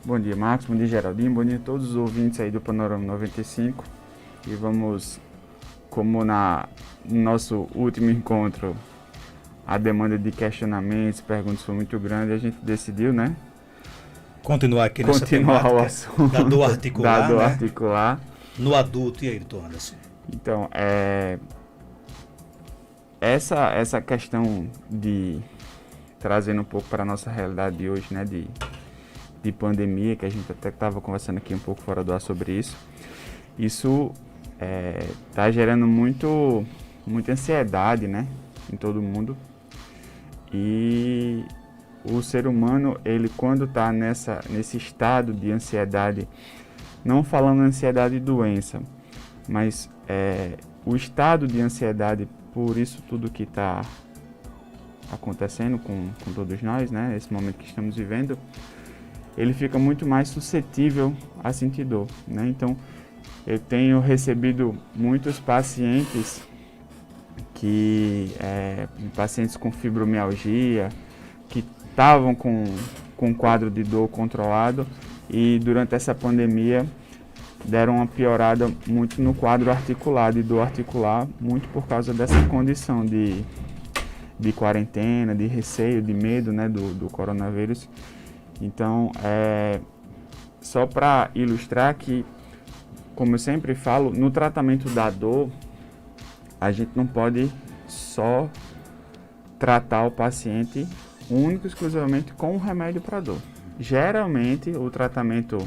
Bom dia, Marcos. Bom dia, Geraldinho. Bom dia a todos os ouvintes aí do Panorama 95. E vamos, como no nosso último encontro, a demanda de questionamentos, perguntas foi muito grande, a gente decidiu, né? Continuar aqui nessa Continuar o temática da assunto dor da articular, dor né? articular. No adulto. E aí, doutor Anderson? Então, essa questão de trazendo um pouco para a nossa realidade de hoje, né? De pandemia, que a gente até estava conversando aqui um pouco fora do ar sobre isso. Isso está gerando muita ansiedade, né, em todo mundo. E o ser humano, ele quando está nesse estado de ansiedade, não falando ansiedade doença, mas o estado de ansiedade por isso tudo que está acontecendo com todos nós, né, esse momento que estamos vivendo, ele fica muito mais suscetível a sentir dor, né? Então, eu tenho recebido muitos pacientes pacientes com fibromialgia, que estavam com um quadro de dor controlado e durante essa pandemia deram uma piorada muito no quadro articular, de dor articular, muito por causa dessa condição de quarentena, de receio, de medo, né, do coronavírus. Então, só para ilustrar que, como eu sempre falo, no tratamento da dor, a gente não pode só tratar o paciente único e exclusivamente com o remédio para dor. Geralmente, o tratamento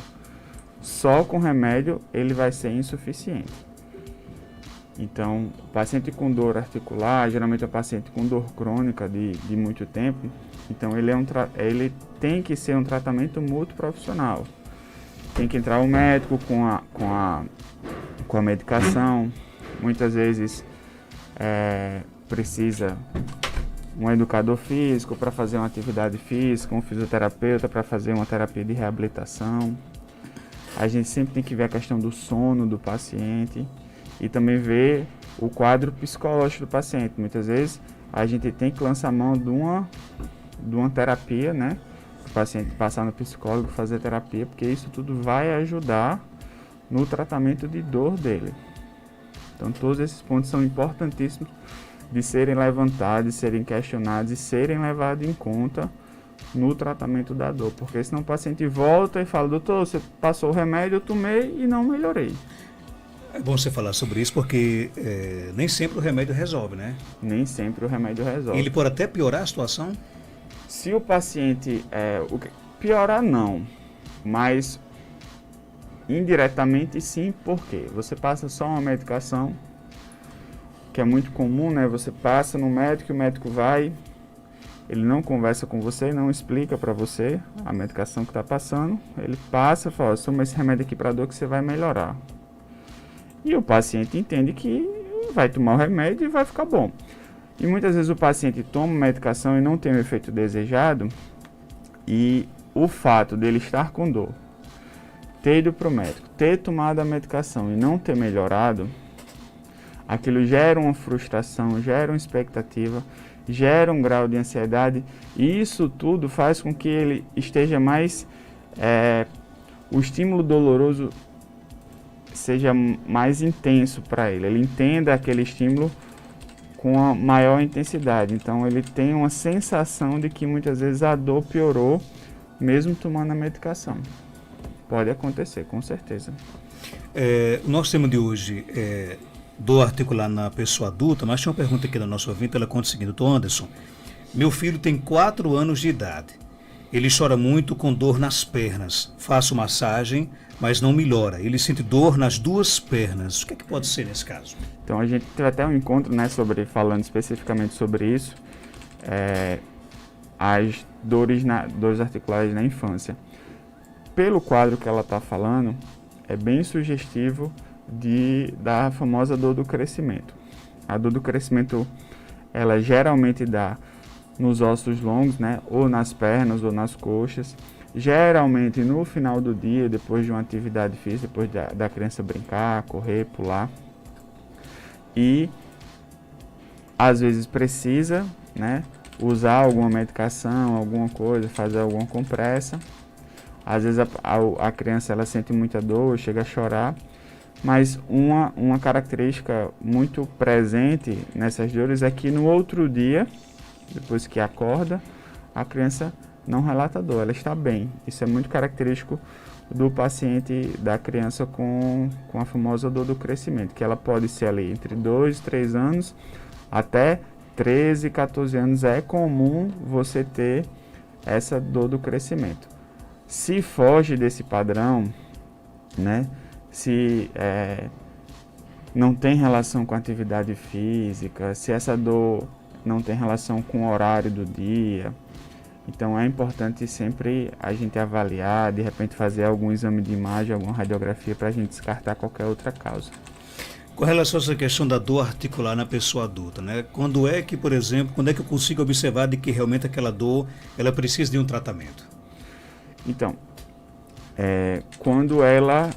só com remédio, ele vai ser insuficiente. Então, o paciente com dor articular, geralmente é um paciente com dor crônica de muito tempo, então ele tem que ser um tratamento multiprofissional. Tem que entrar o médico com a medicação, muitas vezes precisa um educador físico para fazer uma atividade física, um fisioterapeuta para fazer uma terapia de reabilitação. A gente sempre tem que ver a questão do sono do paciente e também ver o quadro psicológico do paciente. Muitas vezes a gente tem que lançar mão de uma terapia, né? O paciente passar no psicólogo, fazer terapia, porque isso tudo vai ajudar no tratamento de dor dele. Então todos esses pontos são importantíssimos de serem levantados, de serem questionados e serem levados em conta no tratamento da dor, porque senão o paciente volta e fala: doutor, você passou o remédio, eu tomei e não melhorei. É bom você falar sobre isso porque nem sempre o remédio resolve, né? Nem sempre o remédio resolve. Ele pode até piorar a situação? Se o paciente, piorar não, mas indiretamente sim, porque você passa só uma medicação, que é muito comum, né? Você passa no médico, o médico vai, ele não conversa com você, não explica para você a medicação que está passando, ele passa e fala: toma esse remédio aqui para dor que você vai melhorar. E o paciente entende que vai tomar o remédio e vai ficar bom. E muitas vezes o paciente toma medicação e não tem o efeito desejado, e o fato dele estar com dor, ter ido para o médico, ter tomado a medicação e não ter melhorado, aquilo gera uma frustração, gera uma expectativa, gera um grau de ansiedade, e isso tudo faz com que ele esteja mais, o estímulo doloroso seja mais intenso para ele, ele entenda aquele estímulo com a maior intensidade, então ele tem uma sensação de que muitas vezes a dor piorou mesmo tomando a medicação. Pode acontecer, com certeza. O nosso tema de hoje é dor articular na pessoa adulta, mas tinha uma pergunta aqui da nossa ouvinte, ela conta o seguinte: doutor Anderson, meu filho tem 4 anos de idade, ele chora muito com dor nas pernas, faço massagem, mas não melhora, ele sente dor nas 2 pernas, o que é que pode ser nesse caso? Então a gente teve até um encontro, né, falando especificamente sobre isso, as dores articulares na infância. Pelo quadro que ela está falando, é bem sugestivo da famosa dor do crescimento. A dor do crescimento, ela geralmente dá nos ossos longos, né, ou nas pernas ou nas coxas, geralmente no final do dia, depois de uma atividade física, depois da criança brincar, correr, pular, e às vezes precisa, né, usar alguma medicação, alguma coisa, fazer alguma compressa, Às vezes a criança ela sente muita dor, chega a chorar, mas uma característica muito presente nessas dores é que no outro dia, depois que acorda, a criança não relata dor, ela está bem. Isso é muito característico do paciente, da criança com a famosa dor do crescimento, que ela pode ser ali entre 2 e 3 anos até 13, 14 anos. É comum você ter essa dor do crescimento. Se foge desse padrão, né, se não tem relação com a atividade física, se essa dor não tem relação com o horário do dia, então é importante sempre a gente avaliar, de repente fazer algum exame de imagem, alguma radiografia para a gente descartar qualquer outra causa. Com relação a essa questão da dor articular na pessoa adulta, né? Quando é que, por exemplo, quando é que eu consigo observar de que realmente aquela dor, ela precisa de um tratamento? Então, quando ela...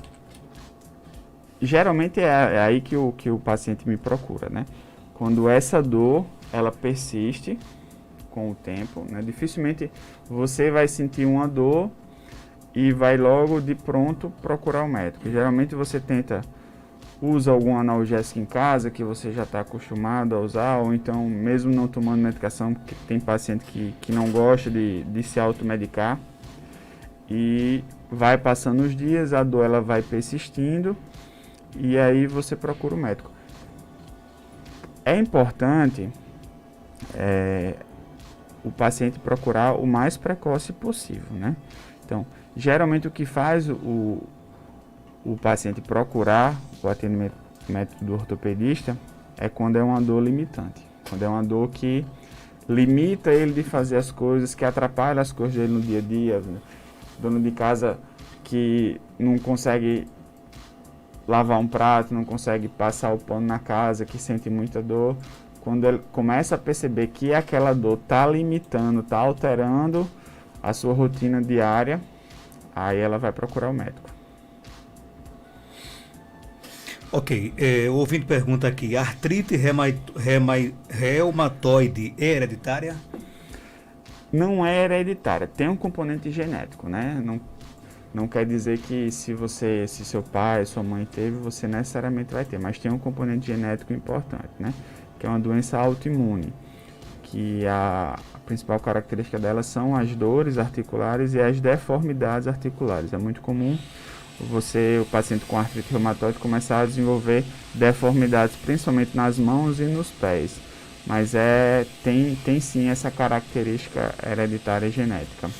Geralmente é aí que o paciente me procura, né? Quando essa dor, ela persiste com o tempo, né? Dificilmente você vai sentir uma dor e vai logo de pronto procurar o médico. Geralmente você usa algum analgésico em casa que você já está acostumado a usar, ou então mesmo não tomando medicação, porque tem paciente que não gosta de se automedicar, e vai passando os dias, a dor ela vai persistindo e aí você procura o médico. É importante o paciente procurar o mais precoce possível, né? Então, geralmente o que faz o paciente procurar o atendimento médico do ortopedista é quando é uma dor limitante, quando é uma dor que limita ele de fazer as coisas, que atrapalha as coisas dele no dia a dia, dono de casa que não consegue lavar um prato, não consegue passar o pano na casa, que sente muita dor. Quando ele começa a perceber que aquela dor está limitando, está alterando a sua rotina diária, aí ela vai procurar o médico. Ok, o ouvinte pergunta aqui, artrite reumatoide é hereditária? Não é hereditária, tem um componente genético, né? Não quer dizer que se seu pai, sua mãe teve, você necessariamente vai ter, mas tem um componente genético importante, né? Que é uma doença autoimune, que a principal característica dela são as dores articulares e as deformidades articulares. É muito comum o paciente com artrite reumatoide começar a desenvolver deformidades, principalmente nas mãos e nos pés. Mas tem sim essa característica hereditária genética.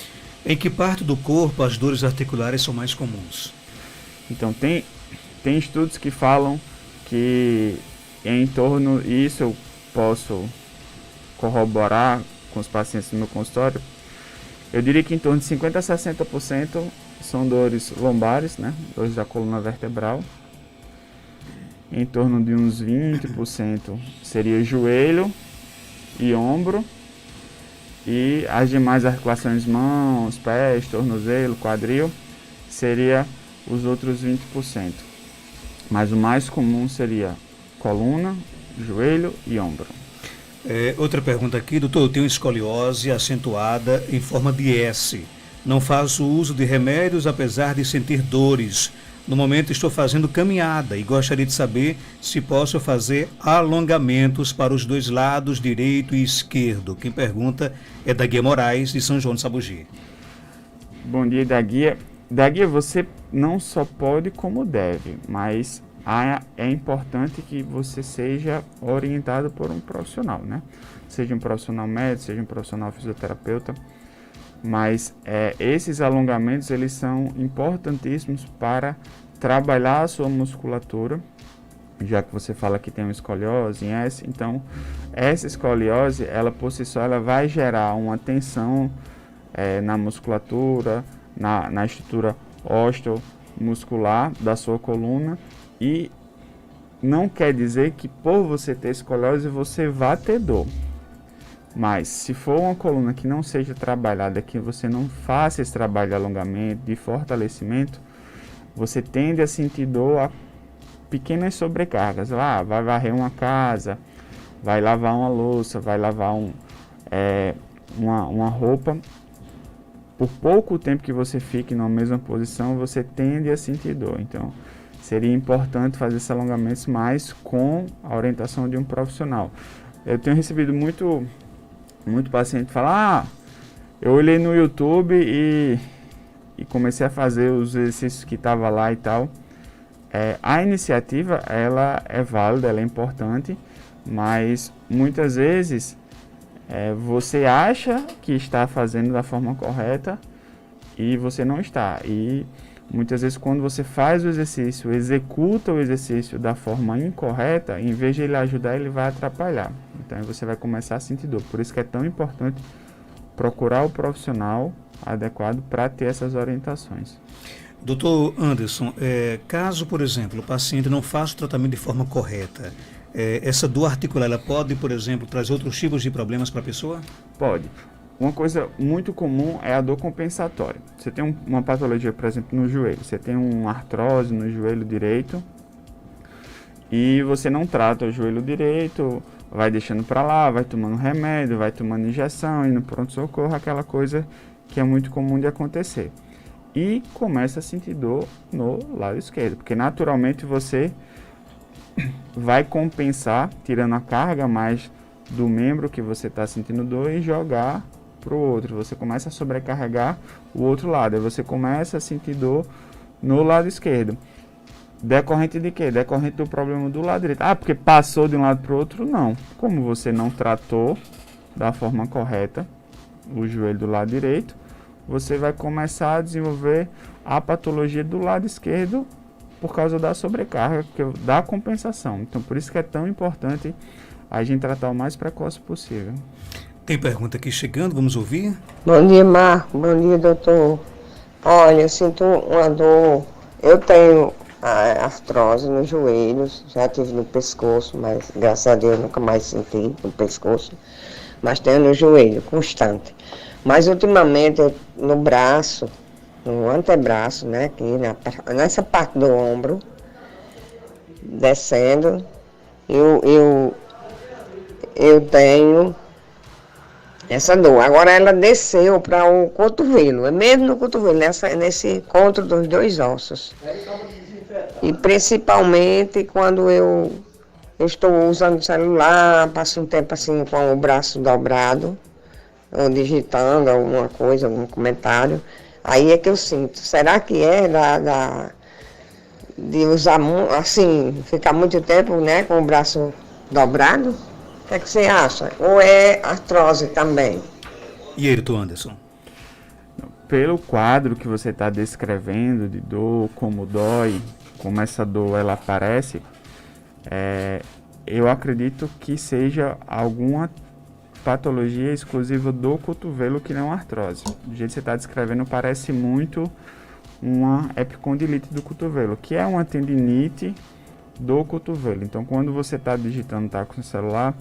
Em que parte do corpo as dores articulares são mais comuns? Então, tem estudos que falam que em torno, e isso eu posso corroborar com os pacientes no meu consultório, eu diria que em torno de 50% a 60% são dores lombares, né? Dores da coluna vertebral. Em torno de uns 20% seria joelho e ombro. E as demais articulações, mãos, pés, tornozelo, quadril, seria os outros 20%. Mas o mais comum seria coluna, joelho e ombro. Outra pergunta aqui, doutor, eu tenho escoliose acentuada em forma de S. Não faço uso de remédios apesar de sentir dores. No momento estou fazendo caminhada e gostaria de saber se posso fazer alongamentos para os dois lados, direito e esquerdo. Quem pergunta é Daguia Moraes, de São João de Sabugi. Bom dia, Daguia. Daguia, você não só pode como deve, mas é importante que você seja orientado por um profissional, né? Seja um profissional médico, seja um profissional fisioterapeuta. Mas esses alongamentos, eles são importantíssimos para trabalhar a sua musculatura, já que você fala que tem uma escoliose em S. Então, essa escoliose, ela por si só, ela vai gerar uma tensão na musculatura, na estrutura osteomuscular da sua coluna, e não quer dizer que por você ter escoliose, você vai ter dor. Mas se for uma coluna que não seja trabalhada, que você não faça esse trabalho de alongamento, de fortalecimento, você tende a sentir dor a pequenas sobrecargas. Vai varrer uma casa, vai lavar uma louça, vai lavar uma roupa. por pouco tempo que você fique na mesma posição, você tende a sentir dor. Então, seria importante fazer esses alongamentos mais com a orientação de um profissional. Eu tenho recebido muito paciente falar, eu olhei no YouTube e comecei a fazer os exercícios que estava lá e tal. A iniciativa, ela é válida, ela é importante, mas muitas vezes você acha que está fazendo da forma correta e você não está. E muitas vezes quando você faz o exercício, executa o exercício da forma incorreta, em vez de ele ajudar, ele vai atrapalhar. Então você vai começar a sentir dor. Por isso que é tão importante procurar o profissional adequado para ter essas orientações. Doutor Anderson, caso, por exemplo, o paciente não faça o tratamento de forma correta, essa dor articular, ela pode, por exemplo, trazer outros tipos de problemas para a pessoa? Pode. Uma coisa muito comum é a dor compensatória. Você tem uma patologia, por exemplo, no joelho. Você tem uma artrose no joelho direito e você não trata o joelho direito, vai deixando para lá, vai tomando remédio, vai tomando injeção, indo para pronto-socorro, aquela coisa que é muito comum de acontecer. E começa a sentir dor no lado esquerdo, porque naturalmente você vai compensar, tirando a carga mais do membro que você está sentindo dor e jogar para o outro. Você começa a sobrecarregar o outro lado, aí você começa a sentir dor no lado esquerdo. Decorrente de quê? Decorrente do problema do lado direito. Porque passou de um lado para o outro? Não. Como você não tratou da forma correta o joelho do lado direito, você vai começar a desenvolver a patologia do lado esquerdo por causa da sobrecarga, da compensação. Então, por isso que é tão importante a gente tratar o mais precoce possível. Tem pergunta aqui chegando, vamos ouvir? Bom dia, Marco. Bom dia, doutor. Olha, eu sinto uma dor. Eu tenho artrose nos joelhos, já tive no pescoço, mas graças a Deus nunca mais senti no pescoço. Mas tenho no joelho, constante. Mas ultimamente, no braço, no antebraço, né, aqui nessa parte do ombro, descendo, eu tenho essa dor. Agora ela desceu para o cotovelo, é mesmo no cotovelo, nesse encontro dos dois ossos. E principalmente quando eu estou usando o celular, passo um tempo assim com o braço dobrado, ou digitando alguma coisa, algum comentário, aí é que eu sinto. Será que é de usar, assim, ficar muito tempo, né, com o braço dobrado? O que é que você acha? Ou é artrose também? E aí, doutor Anderson? Pelo quadro que você está descrevendo de dor, como dói, como essa dor ela aparece, eu acredito que seja alguma patologia exclusiva do cotovelo que não artrose. Do jeito que você está descrevendo, parece muito uma epicondilite do cotovelo, que é uma tendinite do cotovelo. Então, quando você está digitando, está com o celular,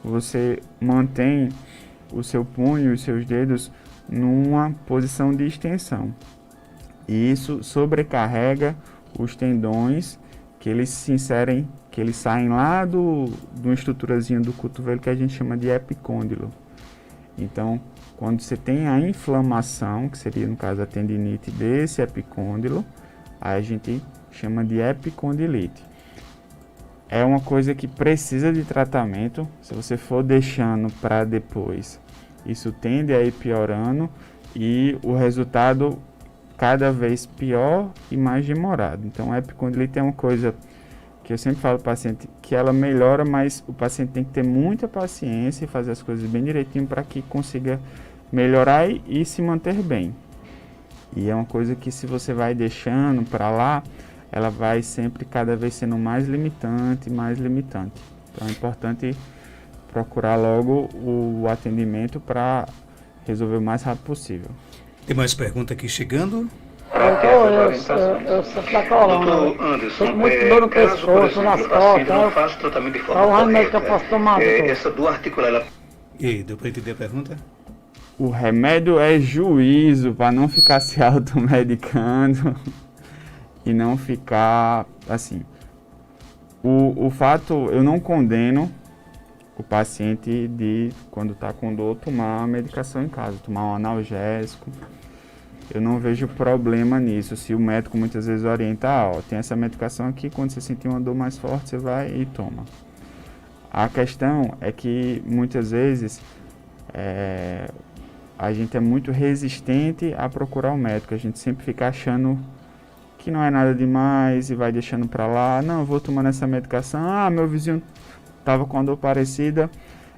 você mantém o seu punho e os seus dedos numa posição de extensão. E isso sobrecarrega os tendões que eles se inserem, que eles saem lá de uma estruturazinha do cotovelo que a gente chama de epicôndilo. Então, quando você tem a inflamação, que seria no caso a tendinite desse epicôndilo, aí a gente chama de epicondilite. É uma coisa que precisa de tratamento. Se você for deixando para depois, isso tende a ir piorando e o resultado cada vez pior e mais demorado. Então, a epicondilite é uma coisa que eu sempre falo para o paciente que ela melhora, mas o paciente tem que ter muita paciência e fazer as coisas bem direitinho para que consiga melhorar e se manter bem. E é uma coisa que se você vai deixando para lá, ela vai sempre cada vez sendo mais limitante, mais limitante. Então é importante procurar logo o atendimento para resolver o mais rápido possível. Tem mais pergunta aqui chegando? Doutor, eu sou da coluna. Tenho muito dor no pescoço, nas costas. Não faço tratamento de forma Qual remédio que eu correta. posso tomar, doutor? Essa dor articular, ela... E aí, deu para entender a pergunta? O remédio é juízo para não ficar se automedicando e não ficar assim. O fato, eu não condeno o paciente de, quando está com dor, tomar a medicação em casa, tomar um analgésico. eu não vejo problema nisso. Se o médico muitas vezes orienta, ó, tem essa medicação aqui, quando você sentir uma dor mais forte, você vai e toma. A questão é que muitas vezes a gente é muito resistente a procurar o médico. A gente sempre fica achando que não é nada demais e vai deixando pra lá. Não, eu vou tomando essa medicação. Ah, meu vizinho tava com uma dor parecida,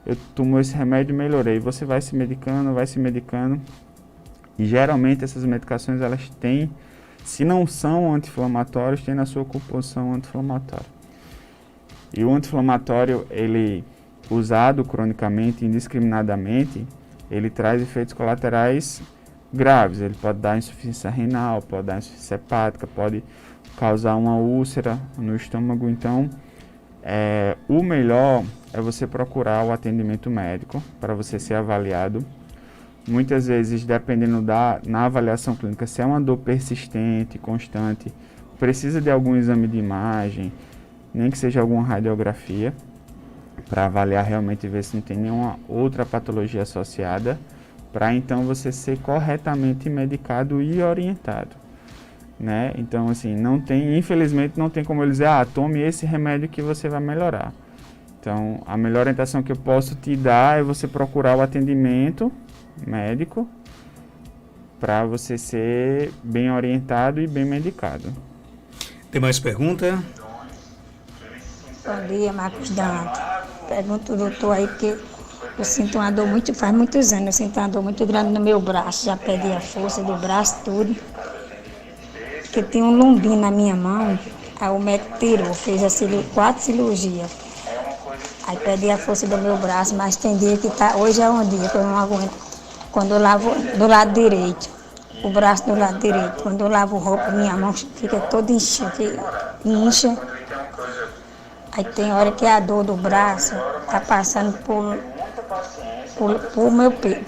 eu tomo esse remédio e melhorei. Você vai se medicando, vai se medicando. E geralmente essas medicações, elas têm, se não são anti-inflamatórios, têm na sua composição anti-inflamatória. E o anti-inflamatório, ele usado cronicamente, indiscriminadamente, ele traz efeitos colaterais graves. Ele pode dar insuficiência renal, pode dar insuficiência hepática, pode causar uma úlcera no estômago. Então, o melhor é você procurar o atendimento médico para você ser avaliado. Muitas vezes, dependendo na avaliação clínica, se é uma dor persistente, constante, precisa de algum exame de imagem, nem que seja alguma radiografia, para avaliar realmente e ver se não tem nenhuma outra patologia associada, para então você ser corretamente medicado e orientado, né? Então, assim, infelizmente não tem como eu dizer, tome esse remédio que você vai melhorar. Então, a melhor orientação que eu posso te dar é você procurar o atendimento médico para você ser bem orientado e bem medicado. Tem mais pergunta? Bom dia, Marcos Danto. Pergunto ao doutor aí, porque eu sinto uma dor faz muitos anos, eu sinto uma dor muito grande no meu braço, já perdi a força do braço, tudo. Porque tem um lombinho na minha mão, aí o médico tirou, fez 4 cirurgias. Aí perdi a força do meu braço, mas tem dia que hoje é um dia que eu não aguento. Quando eu lavo do lado direito, o braço do lado direito, quando eu lavo roupa, minha mão fica toda incha. Aí tem hora que a dor do braço tá passando pro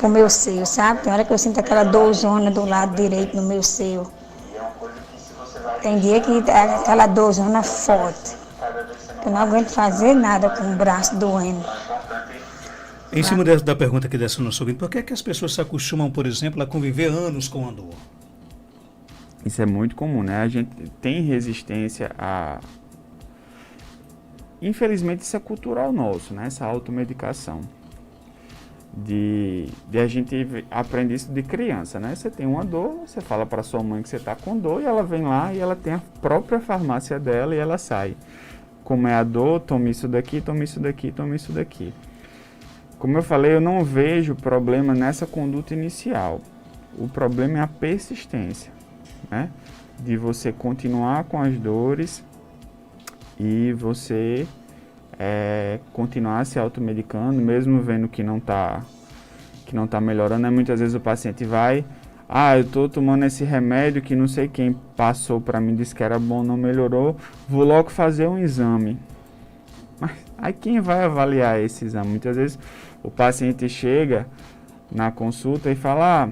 meu seio, sabe? Tem hora que eu sinto aquela dorzona do lado direito no meu seio. Tem dia que tá aquela dorzona forte. Eu não aguento fazer nada com o braço doendo. Em cima da pergunta que dessa nosso ouvinte, por que as pessoas se acostumam, por exemplo, a conviver anos com a dor? Isso é muito comum, né? A gente tem resistência Infelizmente, isso é cultural nosso, né? Essa automedicação. De a gente aprender isso de criança, né? Você tem uma dor, você fala para sua mãe que você está com dor e ela vem lá e ela tem a própria farmácia dela e ela sai. Como é a dor, tome isso daqui, tome isso daqui, tome isso daqui. Como eu falei, eu não vejo problema nessa conduta inicial. O problema é a persistência, né? De você continuar com as dores e você continuar se automedicando, mesmo vendo que não tá melhorando. Né? Muitas vezes o paciente vai, eu estou tomando esse remédio que não sei quem passou para mim, disse que era bom, não melhorou, vou logo fazer um exame. Mas aí quem vai avaliar esse exame? Muitas vezes o paciente chega na consulta e fala,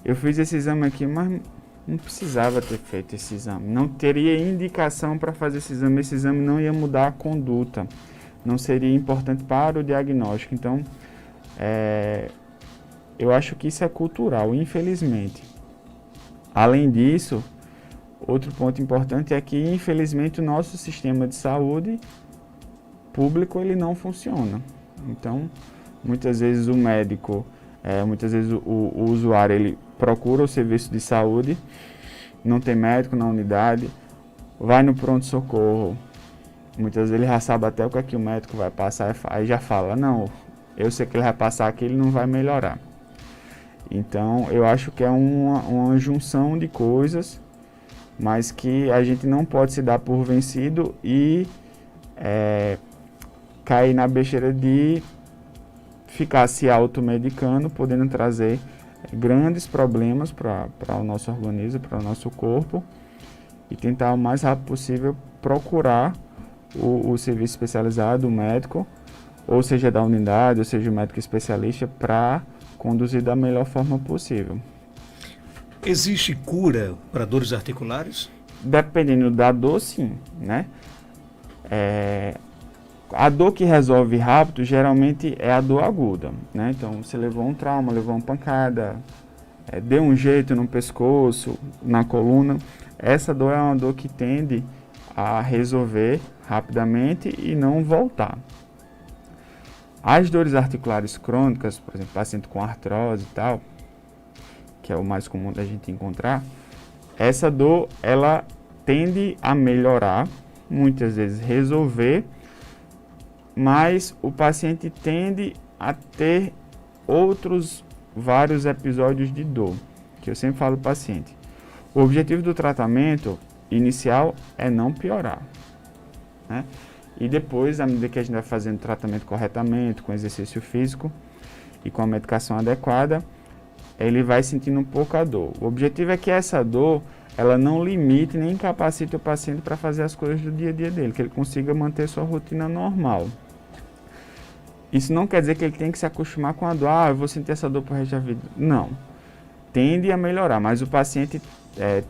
eu fiz esse exame aqui, mas não precisava ter feito esse exame, não teria indicação para fazer esse exame não ia mudar a conduta, não seria importante para o diagnóstico. Então, eu acho que isso é cultural, infelizmente. Além disso, outro ponto importante é que, infelizmente, o nosso sistema de saúde público ele não funciona. Então, muitas vezes o médico, muitas vezes o usuário ele procura o serviço de saúde, não tem médico na unidade, vai no pronto-socorro, muitas vezes ele já sabe até o que é que o médico vai passar, aí já fala, não, eu sei que ele vai passar aqui, ele não vai melhorar. Então, eu acho que é uma junção de coisas, mas que a gente não pode se dar por vencido e cair na besteira de ficar se automedicando, podendo trazer grandes problemas para o nosso organismo, para o nosso corpo, e tentar o mais rápido possível procurar o serviço especializado, o médico, ou seja da unidade, ou seja o médico especialista, para conduzir da melhor forma possível. Existe cura para dores articulares? Dependendo da dor, sim, né? A dor que resolve rápido geralmente é a dor aguda, né? Então você levou um trauma, levou uma pancada, dê um jeito no pescoço, na coluna, essa dor é uma dor que tende a resolver rapidamente e não voltar. As dores articulares crônicas, por exemplo, paciente com artrose e tal, que é o mais comum da gente encontrar, essa dor, ela tende a melhorar, muitas vezes resolver, mas o paciente tende a ter vários episódios de dor, que eu sempre falo para o paciente. O objetivo do tratamento inicial é não piorar, né? E depois, à medida que a gente vai fazendo o tratamento corretamente, com exercício físico e com a medicação adequada, ele vai sentindo um pouco a dor. O objetivo é que essa dor, ela não limite nem incapacite o paciente para fazer as coisas do dia a dia dele, que ele consiga manter sua rotina normal. Isso não quer dizer que ele tem que se acostumar com a dor, eu vou sentir essa dor pro resto da vida. Não. Tende a melhorar, mas o paciente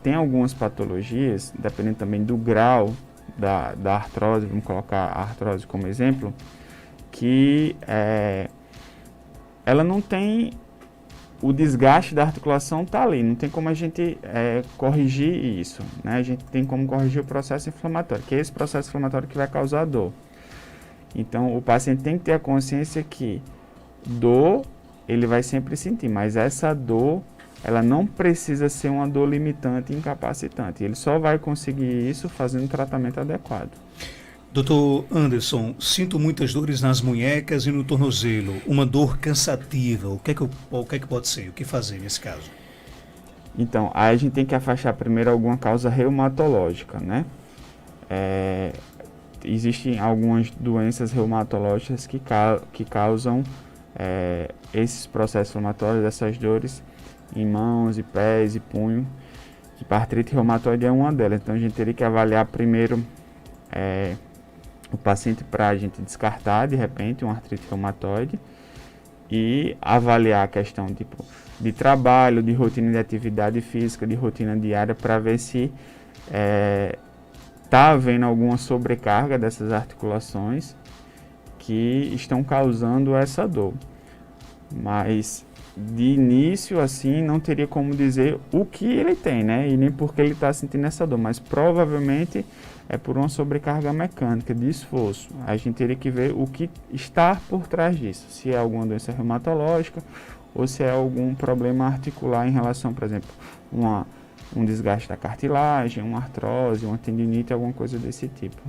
tem algumas patologias, dependendo também do grau da artrose, vamos colocar a artrose como exemplo, que ela não tem, o desgaste da articulação está ali, não tem como a gente corrigir isso, né? A gente tem como corrigir o processo inflamatório, que é esse processo inflamatório que vai causar dor. Então, o paciente tem que ter a consciência que dor ele vai sempre sentir, mas essa dor ela não precisa ser uma dor limitante e incapacitante. Ele só vai conseguir isso fazendo um tratamento adequado. Dr. Anderson, sinto muitas dores nas munhecas e no tornozelo, uma dor cansativa. O que é que pode ser? O que fazer nesse caso? Então, aí a gente tem que afastar primeiro alguma causa reumatológica, né? Existem algumas doenças reumatológicas que causam esses processos inflamatórios, essas dores em mãos e pés e punho, que a artrite reumatoide é uma delas. Então a gente teria que avaliar primeiro o paciente para a gente descartar de repente uma artrite reumatoide e avaliar a questão de trabalho, de rotina de atividade física, de rotina diária, para ver se está havendo alguma sobrecarga dessas articulações que estão causando essa dor. Mas de início, assim, não teria como dizer o que ele tem, né? E nem porque ele está sentindo essa dor, mas provavelmente é por uma sobrecarga mecânica, de esforço. A gente teria que ver o que está por trás disso, se é alguma doença reumatológica ou se é algum problema articular em relação, por exemplo, um desgaste da cartilagem, uma artrose, uma tendinite, alguma coisa desse tipo.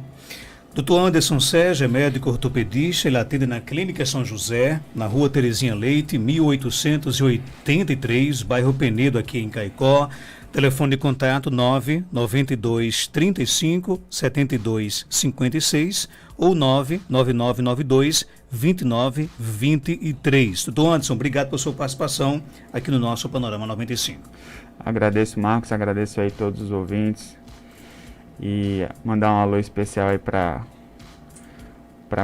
Dr. Anderson Sérgio é médico ortopedista, ele atende na Clínica São José, na Rua Terezinha Leite, 1883, bairro Penedo, aqui em Caicó. Telefone de contato 992 35 72 56 ou 99992 29 23. Dr. Anderson, obrigado pela sua participação aqui no nosso Panorama 95. Agradeço, Marcos, agradeço aí todos os ouvintes. E mandar um alô especial aí para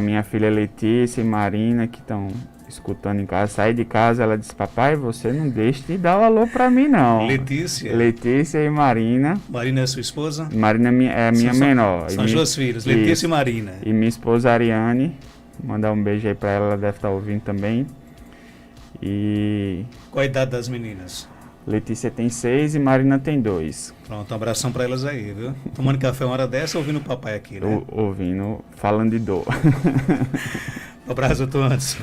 minha filha Letícia e Marina, que estão escutando em casa. Saí de casa, ela disse: papai, você não deixa de dar o alô para mim, não. Letícia e Marina. Marina é sua esposa? Marina é a minha menor. São as duas filhas, Letícia e Marina. E minha esposa Ariane. Mandar um beijo aí para ela deve estar ouvindo também. E qual a idade das meninas? Letícia tem 6 e Marina tem 2. Pronto, um abração pra elas aí, viu? Tomando café uma hora dessa, ouvindo o papai aqui, né? Ouvindo, falando de dor. Um abraço, doutor Anderson.